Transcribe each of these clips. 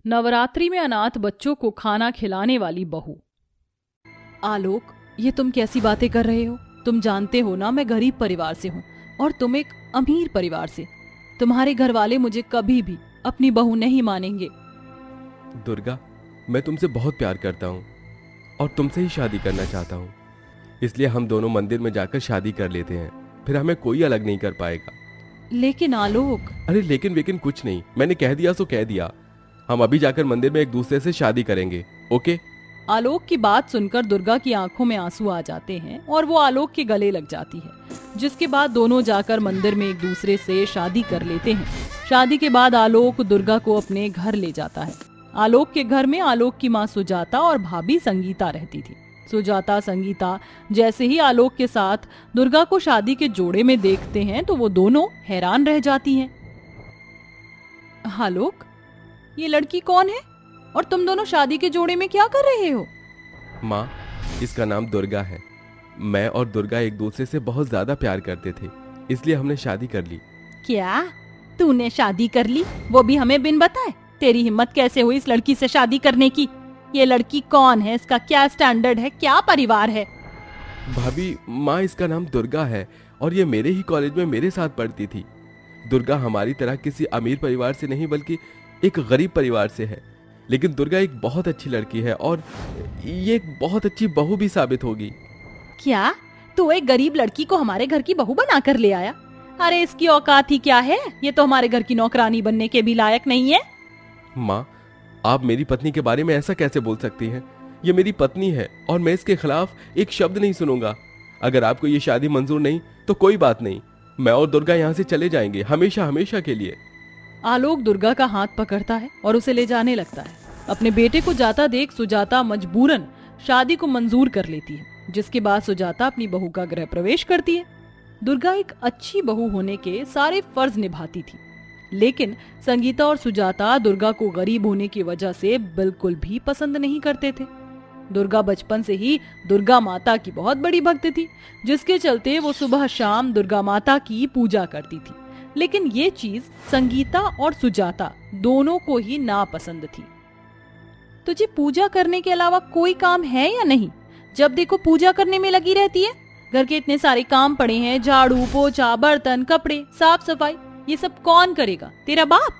नवरात्रि में अनाथ बच्चों को खाना खिलाने वाली बहू। आलोक, ये तुम कैसी बातें कर रहे हो? तुम जानते हो ना, मैं गरीब परिवार से हूँ और तुम एक अमीर परिवार से। तुम्हारे घर वाले मुझे कभी भी अपनी बहू नहीं मानेंगे। दुर्गा, मैं तुमसे बहुत प्यार करता हूँ और तुमसे ही शादी करना चाहता हूँ। इसलिए हम दोनों मंदिर में जाकर शादी कर लेते हैं, फिर हमें कोई अलग नहीं कर पाएगा। लेकिन आलोक। अरे लेकिन कुछ नहीं, मैंने कह दिया सो कह दिया। हम अभी जाकर मंदिर में एक दूसरे से शादी करेंगे, ओके? आलोक की बात सुनकर दुर्गा की आंखों में आंसू आ जाते हैं और वो आलोक के गले लग जाती है, जिसके बाद दोनों जाकर मंदिर में एक दूसरे से शादी कर लेते हैं। शादी के बाद आलोक दुर्गा को अपने घर ले जाता है। आलोक के घर में आलोक की माँ सुजाता और भाभी संगीता रहती थी। सुजाता संगीता जैसे ही आलोक के साथ दुर्गा को शादी के जोड़े में देखते हैं तो वो दोनों हैरान रह जाती हैं। आलोक, ये लड़की कौन है और तुम दोनों शादी के जोड़े में क्या कर रहे हो? माँ, इसका नाम दुर्गा है। मैं और दुर्गा एक दूसरे से बहुत ज्यादा प्यार करते थे, इसलिए हमने शादी कर ली। क्या तूने शादी कर ली, वो भी हमें बिन बताए? तेरी हिम्मत कैसे हुई इस लड़की से शादी करने की? ये लड़की कौन है, इसका क्या स्टैंडर्ड है, क्या परिवार है? भाभी, माँ, इसका नाम दुर्गा है और ये मेरे ही कॉलेज में मेरे साथ पढ़ती थी। दुर्गा हमारी तरह किसी अमीर परिवार से नहीं बल्कि एक गरीब परिवार से है, लेकिन दुर्गा एक बहुत अच्छी लड़की है और ये एक बहुत अच्छी बहू भी साबित होगी। क्या तू एक गरीब लड़की को हमारे घर की बहू बना कर ले आया? अरे इसकी औकात ही क्या है, ये तो हमारे घर की नौकरानी बनने के भी लायक नहीं है। माँ, आप मेरी पत्नी के बारे में ऐसा कैसे बोल सकती हैं? ये मेरी पत्नी है और मैं इसके खिलाफ एक शब्द नहीं सुनूंगा। अगर आपको ये शादी मंजूर नहीं तो कोई बात नहीं, मैं और दुर्गा यहाँ से चले जाएंगे हमेशा हमेशा के लिए। आलोक दुर्गा का हाथ पकड़ता है और उसे ले जाने लगता है। अपने बेटे को जाता देख सुजाता मजबूरन शादी को मंजूर कर लेती है, जिसके बाद सुजाता अपनी बहू का गृह प्रवेश करती है। दुर्गा एक अच्छी बहू होने के सारे फर्ज निभाती थी, लेकिन संगीता और सुजाता दुर्गा को गरीब होने की वजह से बिल्कुल भी पसंद नहीं करते थे। दुर्गा बचपन से ही दुर्गा माता की बहुत बड़ी भक्त थी, जिसके चलते वो सुबह शाम दुर्गा माता की पूजा करती थी। लेकिन ये चीज संगीता और सुजाता दोनों को ही नापसंद थी। तुझे पूजा करने के अलावा कोई काम है या नहीं? जब देखो पूजा करने में लगी रहती है। घर के इतने सारे काम पड़े हैं, झाड़ू पोछा बर्तन कपड़े साफ सफाई, ये सब कौन करेगा? तेरा बाप?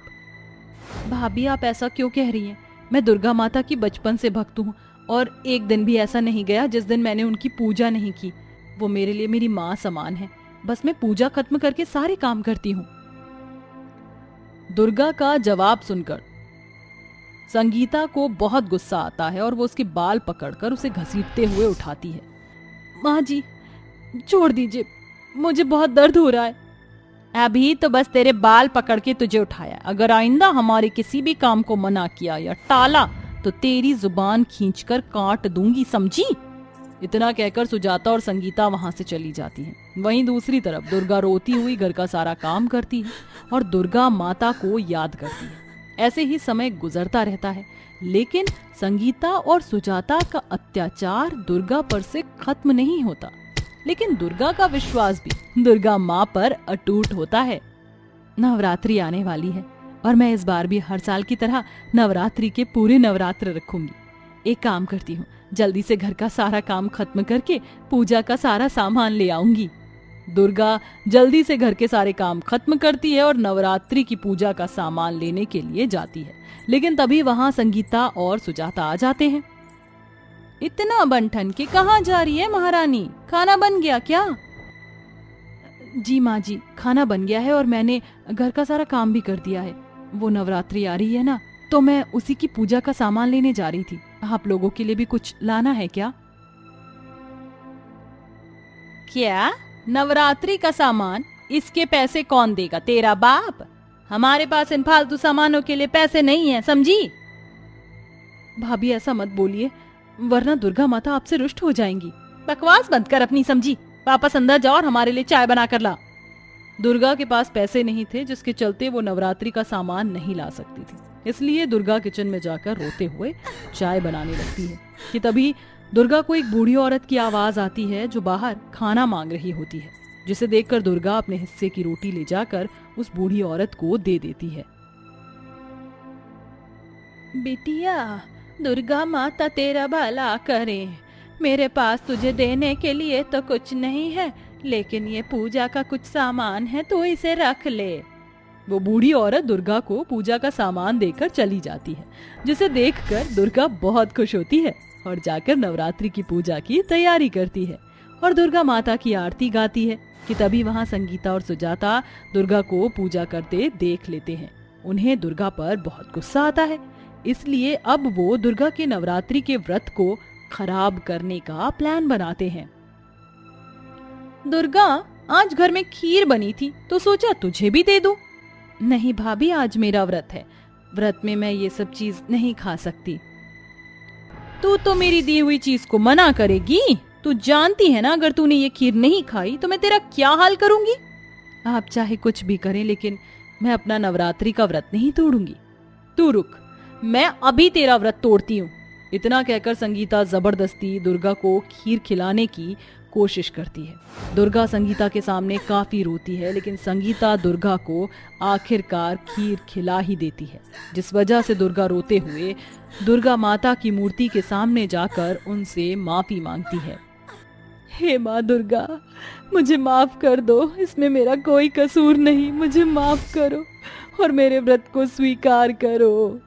भाभी, आप ऐसा क्यों कह रही हैं? मैं दुर्गा माता की बचपन से भक्त हूँ और एक दिन भी ऐसा नहीं गया जिस दिन मैंने उनकी पूजा नहीं की। वो मेरे लिए मेरी माँ समान है। बस मैं पूजा खत्म करके सारे काम करती हूँ। दुर्गा का जवाब सुनकर संगीता को बहुत गुस्सा आता है और वो उसके बाल पकड़कर उसे घसीटते हुए उठाती है। माँ जी, छोड़ दीजिए, मुझे बहुत दर्द हो रहा है। अभी तो बस तेरे बाल पकड़ के तुझे उठाया, अगर आइंदा हमारे किसी भी काम को मना किया या टाला तो तेरी जुबान खींचकर काट दूंगी, समझी? इतना कहकर सुजाता और संगीता वहां से चली जाती हैं। वहीं दूसरी तरफ दुर्गा रोती हुई घर का सारा काम करती है और दुर्गा माता को याद करती है। ऐसे ही समय गुजरता रहता है, लेकिन संगीता और सुजाता का अत्याचार दुर्गा पर से खत्म नहीं होता। लेकिन दुर्गा का विश्वास भी दुर्गा माँ पर अटूट होता है। नवरात्रि आने वाली है और मैं इस बार भी हर साल की तरह नवरात्रि के पूरे नवरात्र रखूंगी। एक काम करती हूँ, जल्दी से घर का सारा काम खत्म करके पूजा का सारा सामान ले आऊंगी। दुर्गा जल्दी से घर के सारे काम खत्म करती है और नवरात्रि की पूजा का सामान लेने के लिए जाती है। लेकिन तभी वहां संगीता और सुजाता आ जाते हैं। इतना बन-ठन के कहाँ जा रही है महारानी? खाना बन गया क्या? जी माँ जी, खाना बन गया है और मैंने घर का सारा काम भी कर दिया है। वो नवरात्रि आ रही है ना, तो मैं उसी की पूजा का सामान लेने जा रही थी। आप लोगों के लिए भी कुछ लाना है क्या? क्या नवरात्रि का सामान? इसके पैसे कौन देगा? तेरा बाप? हमारे पास इन फालतू सामानों के लिए पैसे नहीं है, समझी? भाभी, ऐसा मत बोलिए, वरना दुर्गा माता आपसे रुष्ट हो जाएंगी। बकवास बंद कर अपनी, समझी? वापस अंदर जाओ और हमारे लिए चाय बना कर ला। दुर्गा के पास पैसे नहीं थे, जिसके चलते वो नवरात्रि का सामान नहीं ला सकती थी। इसलिए दुर्गा किचन में जाकर रोते हुए चाय बनाने लगती है कि तभी दुर्गा को एक बूढ़ी औरत की आवाज आती है जो बाहर खाना मांग रही होती है, जिसे देखकर दुर्गा अपने हिस्से की रोटी ले जाकर उस बूढ़ी औरत को दे देती है। बिटिया, दुर्गा माता तेरा भला करे। मेरे पास तुझे देने के लिए तो कुछ नहीं है, लेकिन ये पूजा का कुछ सामान है, तो इसे रख ले। वो बूढ़ी औरत दुर्गा को पूजा का सामान देकर चली जाती है, जिसे देखकर दुर्गा बहुत खुश होती है और जाकर नवरात्रि की पूजा की तैयारी करती है और दुर्गा माता की आरती गाती है कि तभी वहां संगीता और सुजाता दुर्गा को पूजा करते देख लेते हैं। उन्हें दुर्गा पर बहुत गुस्सा आता है, इसलिए अब वो दुर्गा के नवरात्रि के व्रत को खराब करने का प्लान बनाते हैं। दुर्गा, आज घर में खीर बनी थी तो सोचा तुझे भी दे दूं। नहीं भाभी, आज मेरा व्रत है, व्रत में मैं ये सब चीज नहीं खा सकती। तू तो मेरी दी हुई चीज को मना करेगी? तू जानती है ना, अगर तूने ये खीर नहीं खाई तो मैं तेरा क्या हाल करूंगी। आप चाहे कुछ भी करें, लेकिन मैं अपना नवरात्रि का व्रत नहीं तोड़ूंगी। तू रुक, मैं अभी तेरा व्रत तोड़ती हूँ। इतना कहकर संगीता जबरदस्ती दुर्गा को खीर खिलाने की कोशिश करती है। दुर्गा संगीता के सामने काफी रोती है, लेकिन संगीता दुर्गा को आखिरकार खीर खिला ही देती है, जिस वजह से दुर्गा रोते हुए दुर्गा माता की मूर्ति के सामने जाकर उनसे माफी मांगती है। हे माँ दुर्गा, मुझे माफ कर दो, इसमें मेरा कोई कसूर नहीं, मुझे माफ करो और मेरे व्रत को स्वीकार करो।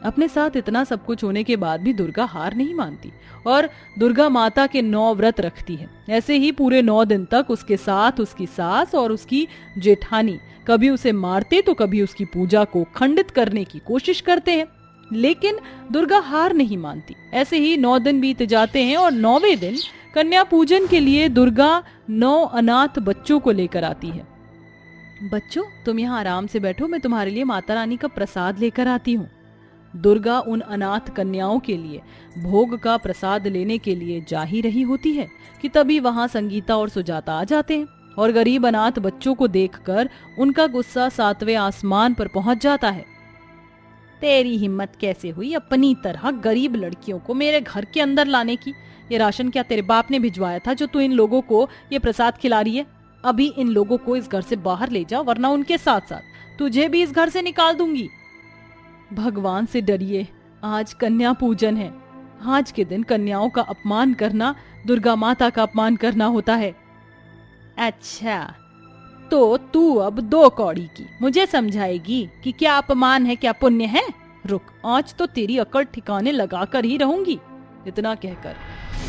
अपने साथ इतना सब कुछ होने के बाद भी दुर्गा हार नहीं मानती और दुर्गा माता के 9 व्रत रखती है। ऐसे ही पूरे 9 दिन तक उसके साथ उसकी सास और उसकी जेठानी कभी उसे मारते तो कभी उसकी पूजा को खंडित करने की कोशिश करते हैं, लेकिन दुर्गा हार नहीं मानती। ऐसे ही 9 दिन बीत जाते हैं और 9वें दिन कन्या पूजन के लिए दुर्गा 9 अनाथ बच्चों को लेकर आती है। बच्चों, तुम यहाँ आराम से बैठो, मैं तुम्हारे लिए माता रानी का प्रसाद लेकर आती हूँ। दुर्गा उन अनाथ कन्याओं के लिए भोग का प्रसाद लेने के लिए जा ही रही होती है कि तभी वहां संगीता और सुजाता आ जाते हैं और गरीब अनाथ बच्चों को देखकर उनका गुस्सा 7वें आसमान पर पहुंच जाता है। तेरी हिम्मत कैसे हुई अपनी तरह गरीब लड़कियों को मेरे घर के अंदर लाने की? ये राशन क्या तेरे बाप ने भिजवाया था जो तू इन लोगों को ये प्रसाद खिला रही है? अभी इन लोगों को इस घर से बाहर ले जाओ, वरना उनके साथ साथ तुझे भी इस घर से निकाल दूंगी। भगवान से डरिए, आज कन्या पूजन है। आज के दिन कन्याओं का अपमान करना दुर्गा माता का अपमान करना होता है। अच्छा, तो तू अब 2 कौड़ी की मुझे समझाएगी कि क्या अपमान है क्या पुण्य है? रुक, आज तो तेरी अकड़ ठिकाने लगाकर ही रहूंगी। इतना कहकर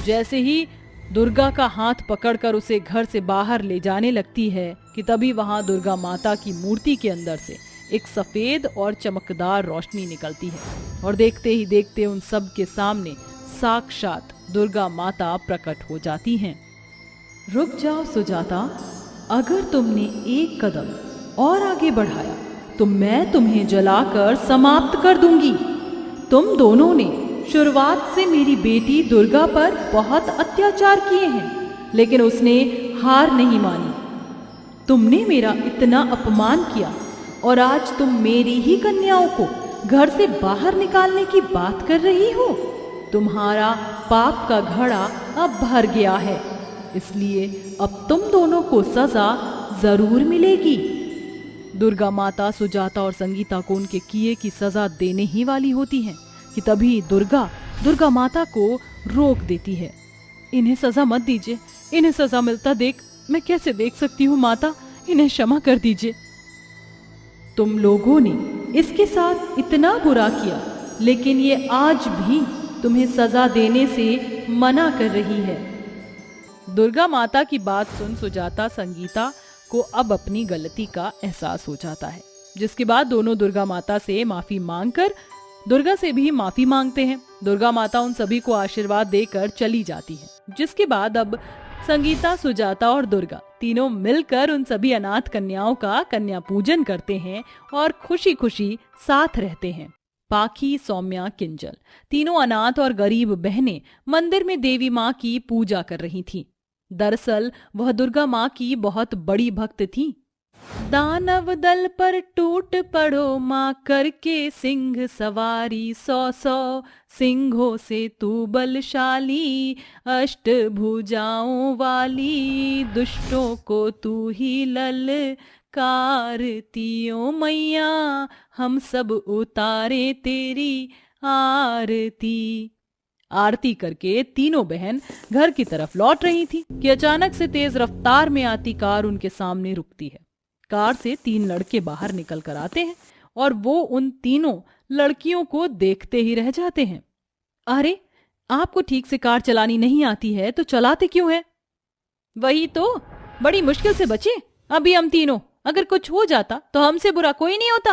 जैसे ही दुर्गा का हाथ पकड़कर उसे घर से बाहर ले जाने लगती है कि तभी वहां दुर्गा माता की मूर्ति के अंदर से एक सफेद और चमकदार रोशनी निकलती है और देखते ही देखते उन सब के सामने साक्षात दुर्गा माता प्रकट हो जाती हैं। रुक जाओ सुजाता, अगर तुमने एक कदम और आगे बढ़ाया तो मैं तुम्हें जलाकर समाप्त कर दूंगी। तुम दोनों ने शुरुआत से मेरी बेटी दुर्गा पर बहुत अत्याचार किए हैं, लेकिन उसने हार नहीं मानी। तुमने मेरा इतना अपमान किया और आज तुम मेरी ही कन्याओं को घर से बाहर निकालने की बात कर रही हो। तुम्हारा पाप का घड़ा अब भर गया है, इसलिए अब तुम दोनों को सजा जरूर मिलेगी। दुर्गा माता सुजाता और संगीता को उनके किए की सजा देने ही वाली होती हैं कि तभी दुर्गा माता को रोक देती है। इन्हें सजा मत दीजिए, इन्हें सजा मिलता देख मैं कैसे देख सकती हूँ माता, इन्हें क्षमा कर दीजिए। तुम लोगों ने इसके साथ इतना बुरा किया, लेकिन ये आज भी तुम्हें सजा देने से मना कर रही है। दुर्गा माता की बात सुन सुजाता संगीता को अब अपनी गलती का एहसास हो जाता है, जिसके बाद दोनों दुर्गा माता से माफी मांगकर दुर्गा से भी माफी मांगते हैं। दुर्गा माता उन सभी को आशीर्वाद देकर चली जाती है, जिसके बाद अब संगीता सुजाता और दुर्गा तीनों मिलकर उन सभी अनाथ कन्याओं का कन्या पूजन करते हैं और खुशी खुशी साथ रहते हैं। पाखी, सौम्या, किंजल तीनों अनाथ और गरीब बहनें मंदिर में देवी माँ की पूजा कर रही थीं। दरअसल वह दुर्गा माँ की बहुत बड़ी भक्त थीं। दानव दल पर टूट पड़ो माँ करके सिंह सवारी, 100 सिंहों से तू बलशाली, अष्ट भुजाओं वाली दुष्टों को तू ही लल कारती ओ मैया हम सब उतारे तेरी आरती। आरती करके तीनों बहन घर की तरफ लौट रही थी कि अचानक से तेज रफ्तार में आती कार उनके सामने रुकती है। कार से 3 लड़के बाहर निकल कर आते हैं और वो उन तीनों लड़कियों को देखते ही रह जाते हैं। अरे, आपको ठीक से कार चलानी नहीं आती है तो चलाते क्यों है? वही तो, बड़ी मुश्किल से बचे अभी हम तीनों। अगर कुछ हो जाता तो हमसे बुरा कोई नहीं होता।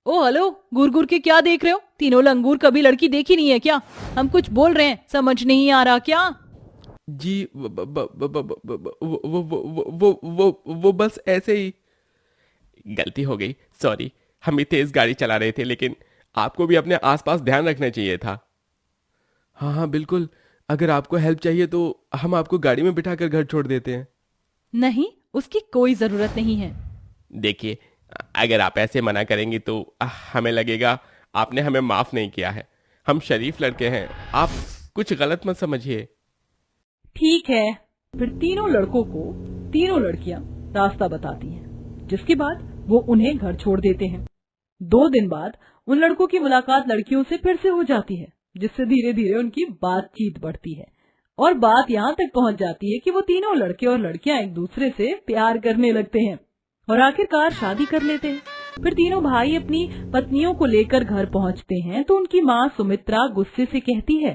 ओ हेलो, घूर घूर के क्या देख रहे हो? तीनों लंगूर कभी लड़की देखी नहीं है क्या? हम कुछ बोल रहे हैं, समझ नहीं आ रहा क्या? जी वो बस ऐसे ही। गलती हो गई, सॉरी। हम भी तेज गाड़ी चला रहे थे, लेकिन आपको भी अपने आसपास ध्यान रखना चाहिए था। हाँ हाँ बिल्कुल, अगर आपको हेल्प चाहिए तो हम आपको गाड़ी में बिठाकर घर छोड़ देते हैं। नहीं, उसकी कोई जरूरत नहीं है। देखिए, अगर आप ऐसे मना करेंगी तो हमें लगेगा आपने हमें माफ नहीं किया है। हम शरीफ लड़के हैं, आप कुछ गलत मत समझिए। ठीक है। फिर तीनों लड़कों को तीनों लड़कियां रास्ता बताती हैं, जिसके बाद वो उन्हें घर छोड़ देते हैं। 2 दिन बाद उन लड़कों की मुलाकात लड़कियों से फिर से हो जाती है, जिससे धीरे धीरे उनकी बातचीत बढ़ती है और बात यहाँ तक पहुँच जाती है कि वो तीनों लड़के और लड़कियां एक दूसरे से प्यार करने लगते हैं और आखिरकार शादी कर लेते हैं। फिर तीनों भाई अपनी पत्नियों को लेकर घर पहुँचते हैं तो उनकी माँ सुमित्रा गुस्से से कहती है,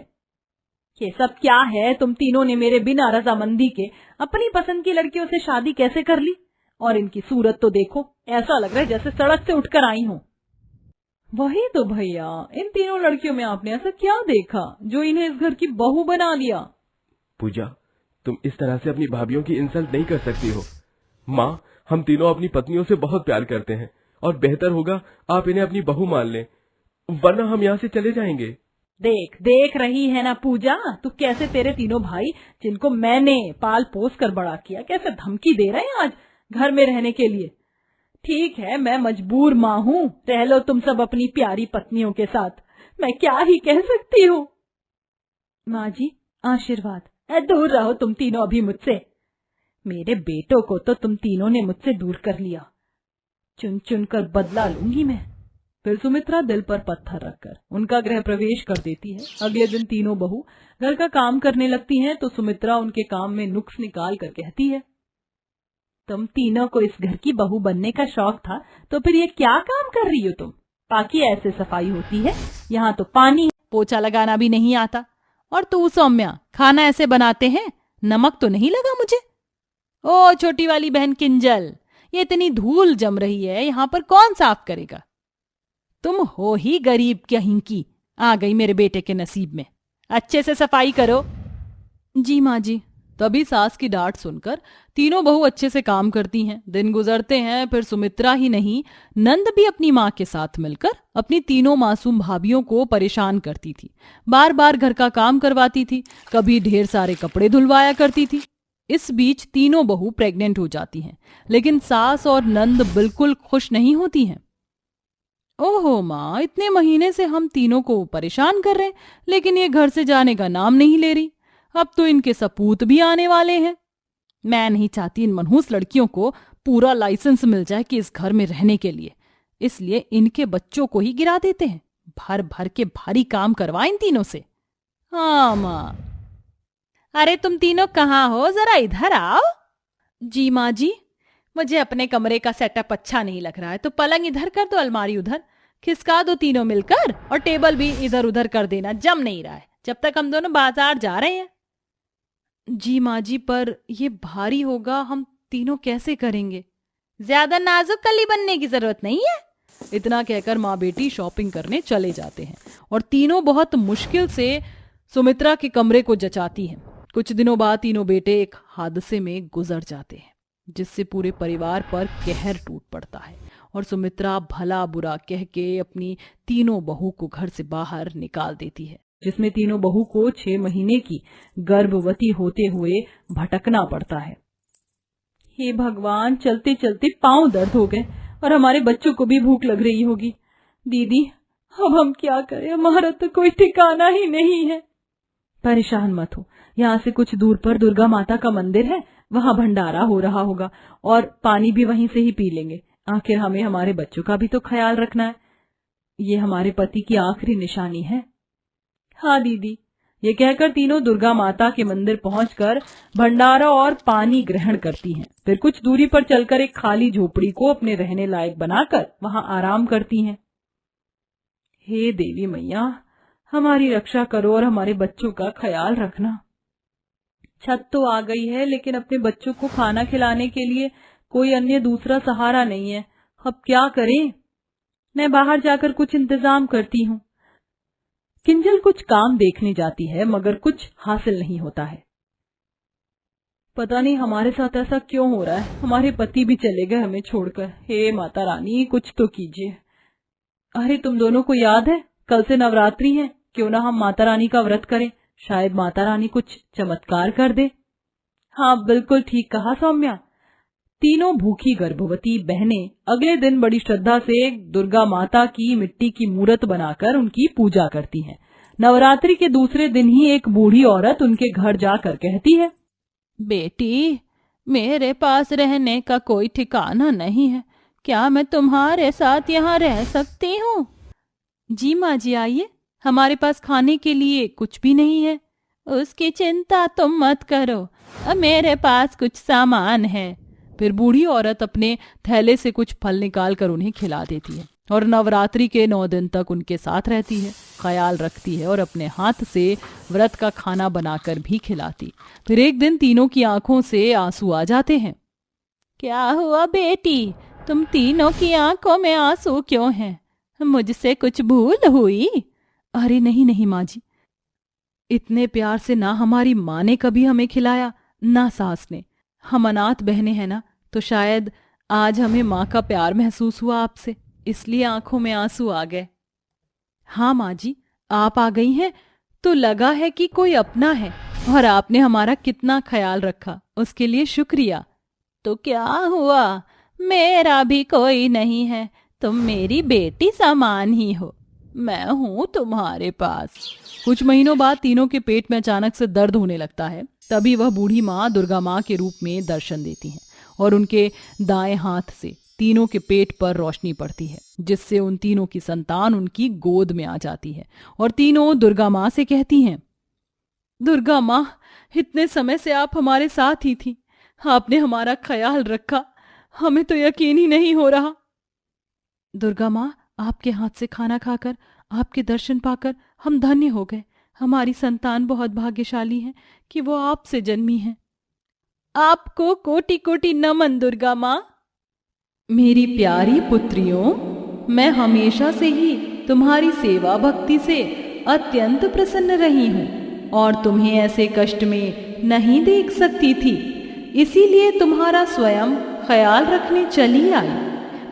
ये सब क्या है? तुम तीनों ने मेरे बिना रजामंदी के अपनी पसंद की लड़कियों से शादी कैसे कर ली? और इनकी सूरत तो देखो, ऐसा लग रहा है जैसे सड़क से उठकर आई हूँ। वही तो भैया, इन तीनों लड़कियों में आपने ऐसा क्या देखा जो इन्हें इस घर की बहू बना लिया? पूजा, तुम इस तरह से अपनी भाभीियों की इंसल्ट नहीं कर सकती हो। माँ, हम तीनों अपनी पत्नियों से बहुत प्यार करते हैं और बेहतर होगा आप इन्हें अपनी बहू मान लें, वरना हम यहाँ से चले जाएंगे। देख रही है ना पूजा, तू कैसे तेरे तीनों भाई जिनको मैंने पाल पोस कर बड़ा किया, कैसे धमकी दे रहे हैं आज घर में रहने के लिए। ठीक है, मैं मजबूर माँ हूँ, रह लो तुम सब अपनी प्यारी पत्नियों के साथ, मैं क्या ही कह सकती हूँ। माँ जी, आशीर्वाद। दूर रहो तुम तीनों अभी मुझसे। मेरे बेटों को तो तुम तीनों ने मुझसे दूर कर लिया, चुन चुन कर बदला लूंगी मैं। फिर सुमित्रा दिल पर पत्थर रखकर उनका गृह प्रवेश कर देती है। अगले दिन तीनों बहू घर का काम करने लगती हैं तो सुमित्रा उनके काम में नुक्स निकाल कर कहती है, तुम तीनों को इस घर की बहू बनने का शौक था तो फिर ये क्या काम कर रही हो तुम? बाकी ऐसे सफाई होती है, यहाँ तो पानी पोछा लगाना भी नहीं आता। और तू सौम्या, खाना ऐसे बनाते हैं, नमक तो नहीं लगा मुझे? ओ छोटी वाली बहन किंजल, ये इतनी धूल जम रही है, यहाँ पर कौन साफ करेगा? तुम हो ही गरीब कहीं की, आ गई मेरे बेटे के नसीब में। अच्छे से सफाई करो। जी माँ जी। तभी सास की डांट सुनकर तीनों बहू अच्छे से काम करती हैं। दिन गुजरते हैं, फिर सुमित्रा ही नहीं, नंद भी अपनी माँ के साथ मिलकर अपनी तीनों मासूम भाभियों को परेशान करती थी। बार बार घर का काम करवाती थी, कभी ढेर सारे कपड़े धुलवाया करती थी। इस बीच तीनों बहू प्रेग्नेंट हो जाती हैं, लेकिन सास और नंद बिल्कुल खुश नहीं होती हैं। ओहो माँ, इतने महीने से हम तीनों को परेशान कर रहे हैं, लेकिन ये घर से जाने का नाम नहीं ले रही। अब तो इनके सपूत भी आने वाले हैं। मैं नहीं चाहती इन मनहूस लड़कियों को पूरा लाइसेंस मिल जाए कि इस घर में रहने के लिए, इसलिए इनके बच्चों को ही गिरा देते हैं। भर भर के भारी काम करवा इन तीनों से। हाँ माँ। अरे तुम तीनों कहाँ हो, जरा इधर आओ। जी माँ जी, मुझे अपने कमरे का सेटअप अच्छा नहीं लग रहा है, तो पलंग इधर कर दो, अलमारी उधर, खिसका दो तीनों मिलकर, और टेबल भी इधर उधर कर देना, जम नहीं रहा है जब तक हम दोनों बाजार जा रहे हैं। जी माँ जी, पर ये भारी होगा, हम तीनों कैसे करेंगे? ज्यादा नाजुक कली बनने की जरूरत नहीं है। इतना कहकर माँ बेटी शॉपिंग करने चले जाते हैं और तीनों बहुत मुश्किल से सुमित्रा के कमरे को जचाती हैं। कुछ दिनों बाद तीनों बेटे एक हादसे में गुजर जाते हैं, जिससे पूरे परिवार पर कहर टूट पड़ता है और सुमित्रा भला बुरा कह के अपनी तीनों बहू को घर से बाहर निकाल देती है, जिसमें तीनों बहू को 6 महीने की गर्भवती होते हुए भटकना पड़ता है। हे भगवान, चलते चलते पांव दर्द हो गए और हमारे बच्चों को भी भूख लग रही होगी। दीदी, अब हम क्या करें, हमारा तो कोई ठिकाना ही नहीं है। परेशान मत हो, यहाँ से कुछ दूर पर दुर्गा माता का मंदिर है, वहां भंडारा हो रहा होगा और पानी भी वहीं से ही पी लेंगे। आखिर हमें हमारे बच्चों का भी तो ख्याल रखना है। ये हमारे पति की आखिरी निशानी है। हाँ दीदी। ये कहकर तीनों दुर्गा माता के मंदिर पहुंचकर भंडारा और पानी ग्रहण करती हैं। फिर कुछ दूरी पर चलकर एक खाली झोपड़ी को अपने रहने लायक बनाकर वहां आराम करती हैं। हे देवी मैया, हमारी रक्षा करो और हमारे बच्चों का ख्याल रखना। छत तो आ गई है, लेकिन अपने बच्चों को खाना खिलाने के लिए कोई अन्य दूसरा सहारा नहीं है। अब क्या करें? मैं बाहर जाकर कुछ इंतजाम करती हूँ। किंजल कुछ काम देखने जाती है, मगर कुछ हासिल नहीं होता है। पता नहीं हमारे साथ ऐसा क्यों हो रहा है। हमारे पति भी चले गए हमें छोड़कर। हे माता रानी, कुछ तो कीजिए। अरे तुम दोनों को याद है, कल से नवरात्रि है, क्यों ना हम माता रानी का व्रत करें। शायद माता रानी कुछ चमत्कार कर दे। हाँ, बिल्कुल ठीक कहा सौम्या। तीनों भूखी गर्भवती बहनें अगले दिन बड़ी श्रद्धा से दुर्गा माता की मिट्टी की मूर्त बनाकर उनकी पूजा करती हैं। नवरात्रि के दूसरे दिन ही एक बूढ़ी औरत उनके घर जाकर कहती है, बेटी, मेरे पास रहने का कोई ठिकाना नहीं है, क्या मैं तुम्हारे साथ यहाँ रह सकती हूँ? जी माँ जी, आइए, हमारे पास खाने के लिए कुछ भी नहीं है। उसकी चिंता तुम मत करो, मेरे पास कुछ सामान है। फिर बूढ़ी औरत अपने थैले से कुछ फल निकाल कर उन्हें खिला देती है और नवरात्रि के 9 दिन तक उनके साथ रहती है, ख्याल रखती है और अपने हाथ से व्रत का खाना बनाकर भी खिलाती। फिर एक दिन तीनों की आंखों से आंसू आ जाते हैं। क्या हुआ बेटी, तुम तीनों की आंखों में आंसू क्यों हैं? मुझसे कुछ भूल हुई? अरे नहीं नहीं माँ जी, इतने प्यार से ना हमारी माँ ने कभी हमें खिलाया, ना सास ने। हम अनाथ बहनें हैं ना, तो शायद आज हमें माँ का प्यार महसूस हुआ आपसे, इसलिए आंखों में आंसू आ गए। हाँ माँ जी, आप आ गई हैं तो लगा है कि कोई अपना है और आपने हमारा कितना ख्याल रखा, उसके लिए शुक्रिया। तो क्या हुआ, मेरा भी कोई नहीं है, तुम मेरी बेटी समान ही हो, मैं हूं तुम्हारे पास। कुछ महीनों बाद तीनों के पेट में अचानक से दर्द होने लगता है। तभी वह बूढ़ी माँ दुर्गा माँ के रूप में दर्शन देती हैं और उनके दाएं हाथ से तीनों के पेट पर रोशनी पड़ती है, जिससे उन तीनों की संतान उनकी गोद में आ जाती है और तीनों दुर्गा माँ से कहती हैं, दुर्गा माँ, इतने समय से आप हमारे साथ ही थी, आपने हमारा ख्याल रखा, हमें तो यकीन ही नहीं हो रहा। दुर्गा माँ, आपके हाथ से खाना खाकर, आपके दर्शन पाकर हम धन्य हो गए। हमारी संतान बहुत भाग्यशाली है कि वो आपसे जन्मी है। आपको कोटि कोटि नमन दुर्गा माँ। मेरी प्यारी पुत्रियों, मैं हमेशा से ही तुम्हारी सेवा भक्ति से अत्यंत प्रसन्न रही हूँ और तुम्हें ऐसे कष्ट में नहीं देख सकती थी, इसीलिए तुम्हारा स्वयं ख्याल रखने चली आई।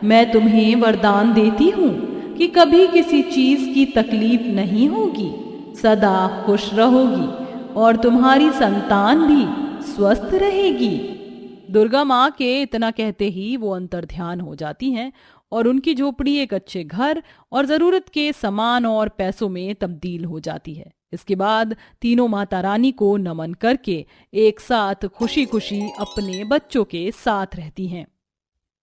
मैं तुम्हें वरदान देती हूँ कि कभी किसी चीज की तकलीफ नहीं होगी, सदा खुश रहोगी और तुम्हारी संतान भी स्वस्थ रहेगी। दुर्गा माँ के इतना कहते ही वो अंतर्ध्यान हो जाती हैं और उनकी झोपड़ी एक अच्छे घर और जरूरत के सामान और पैसों में तब्दील हो जाती है। इसके बाद तीनों माता रानी को नमन करके एक साथ खुशी खुशी अपने बच्चों के साथ रहती हैं।